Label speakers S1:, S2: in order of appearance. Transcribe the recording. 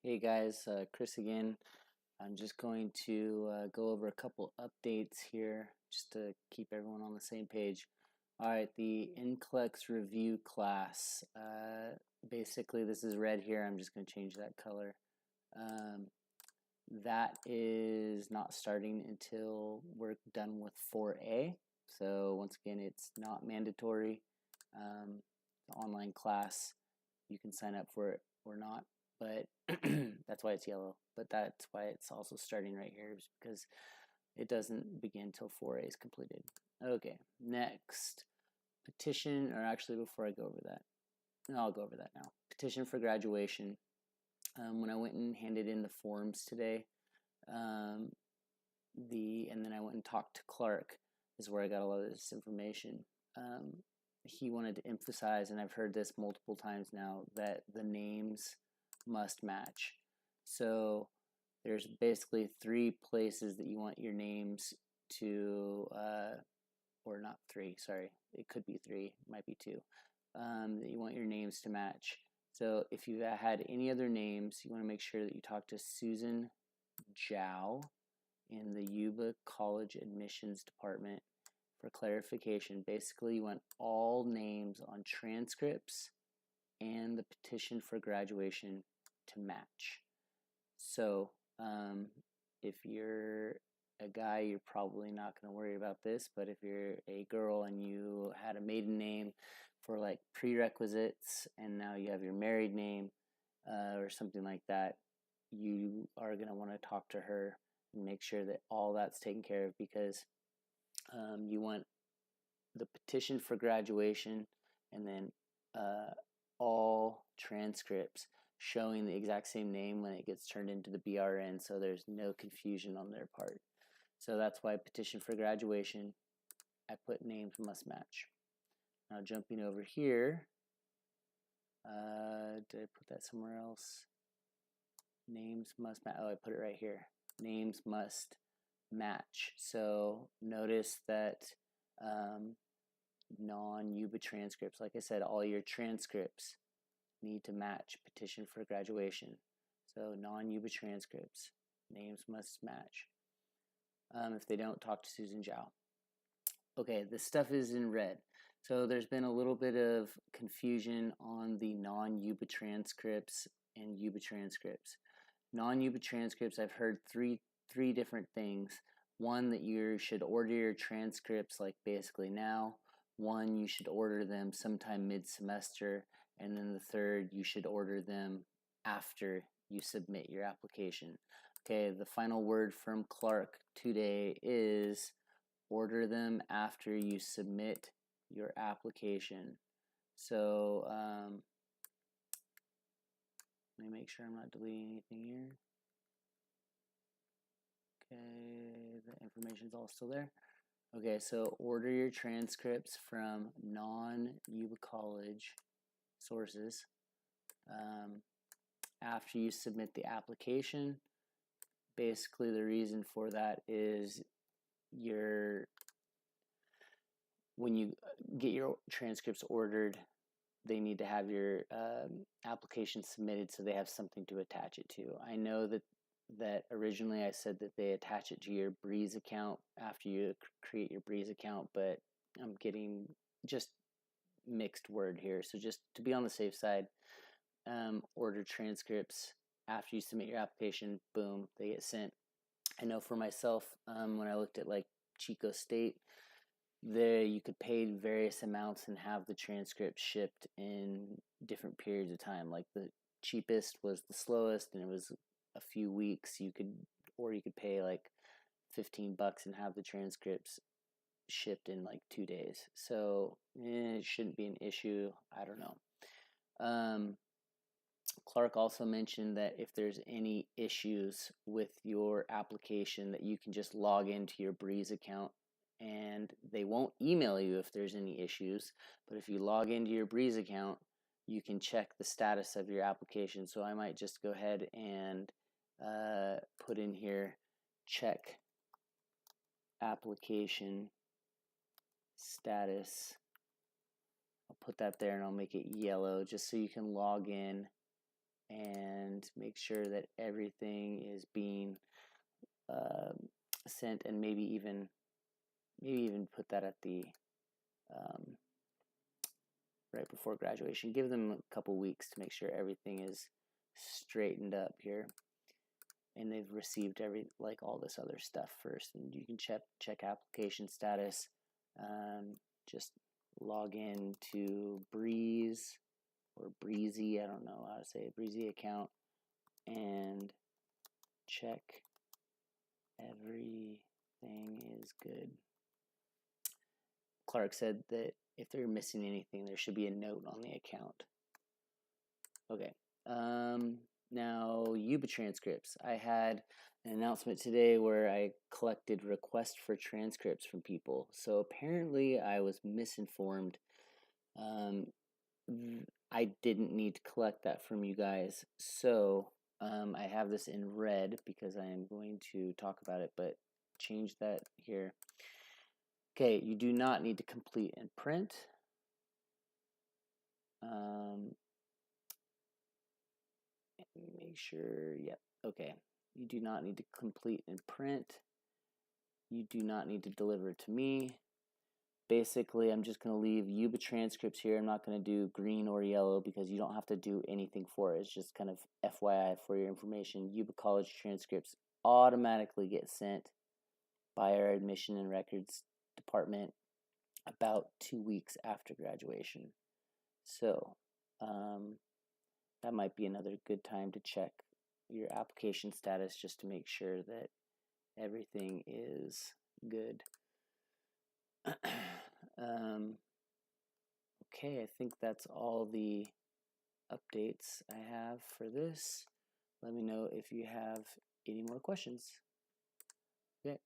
S1: Hey guys, Chris again. I'm just going to go over a couple updates here just to keep everyone on the same page. All right, the NCLEX review class. Basically, this is red here. I'm just going to change that color. That is not starting until we're done with 4A. So once again, it's not mandatory. The online class, you can sign up for it or not, but that's why it's yellow. But that's why it's also starting right here, is because it doesn't begin until 4A is completed. Okay, next petition, or actually before I go over that, I'll go over that now. Petition for graduation. When I went and handed in the forms today, and then I went and talked to Clark, is where I got a lot of this information. He wanted to emphasize, and I've heard this multiple times now, that the names must match. So there's basically 3 places that you want your names to, or not 3, sorry, it could be 3, it might be 2, that you want your names to match. So if you've had any other names, you want to make sure that you talk to Susan Zhao in the Yuba College Admissions Department for clarification. Basically, you want all names on transcripts and the petition for graduation to match. So if you're a guy, you're probably not going to worry about this, but if you're a girl and you had a maiden name for like prerequisites and now you have your married name or something like that, you are going to want to talk to her and make sure that all that's taken care of, because you want the petition for graduation and then all transcripts showing the exact same name when it gets turned into the BRN, so there's no confusion on their part. So that's why petition for graduation, I put names must match. Now jumping over here, did I put that somewhere else? Names must match. Oh, I put it right here. Names must match. So notice that non-UBA transcripts, like I said, all your transcripts need to match petition for graduation. So non-UBA transcripts, names must match. If they don't, talk to Susan Zhao. Okay, this stuff is in red. So there's been a little bit of confusion on the non-UBA transcripts and UBA transcripts. Non-UBA transcripts, I've heard three different things. One, that you should order your transcripts like basically now. One, you should order them sometime mid-semester. And then the third, you should order them after you submit your application. Okay, the final word from Clark today is order them after you submit your application. So let me make sure I'm not deleting anything here. Okay, the information's all still there. Okay, so order your transcripts from non-UBA college sources after you submit the application. Basically, the reason for that is when you get your transcripts ordered, they need to have your application submitted so they have something to attach it to. I know that originally I said that they attach it to your Breeze account after you create your Breeze account, but I'm getting just mixed word here. So just to be on the safe side, order transcripts after you submit your application. Boom, they get sent. I know for myself, when I looked at like Chico State, there you could pay various amounts and have the transcript shipped in different periods of time. Like the cheapest was the slowest, and it was a few weeks. You could pay like $15 and have the transcripts shipped in like 2 days. So it shouldn't be an issue. I don't know. Clark also mentioned that if there's any issues with your application, that you can just log into your Breeze account and they won't email you if there's any issues. But if you log into your Breeze account, you can check the status of your application. So I might just go ahead and put in here, check application status. I'll put that there and I'll make it yellow just so you can log in and make sure that everything is being sent, and maybe even put that at the right before graduation. Give them a couple weeks to make sure everything is straightened up here, and they've received all this other stuff first. And you can check application status. Just log in to Breeze or Breezy, I don't know how to say it, Breezy account, and check everything is good. Clark said that if they're missing anything, there should be a note on the account. Okay. Now, Yuba transcripts. I had an announcement today where I collected requests for transcripts from people. So apparently I was misinformed. I didn't need to collect that from you guys. So I have this in red because I am going to talk about it, but change that here. Okay, you do not need to complete and print. Make sure, yep, okay. You do not need to complete and print. You do not need to deliver it to me. Basically, I'm just going to leave Yuba transcripts here. I'm not going to do green or yellow because you don't have to do anything for it. It's just kind of FYI for your information. Yuba College transcripts automatically get sent by our admission and records department about 2 weeks after graduation. So that might be another good time to check your application status just to make sure that everything is good. Okay, I think that's all the updates I have for this. Let me know if you have any more questions. Okay.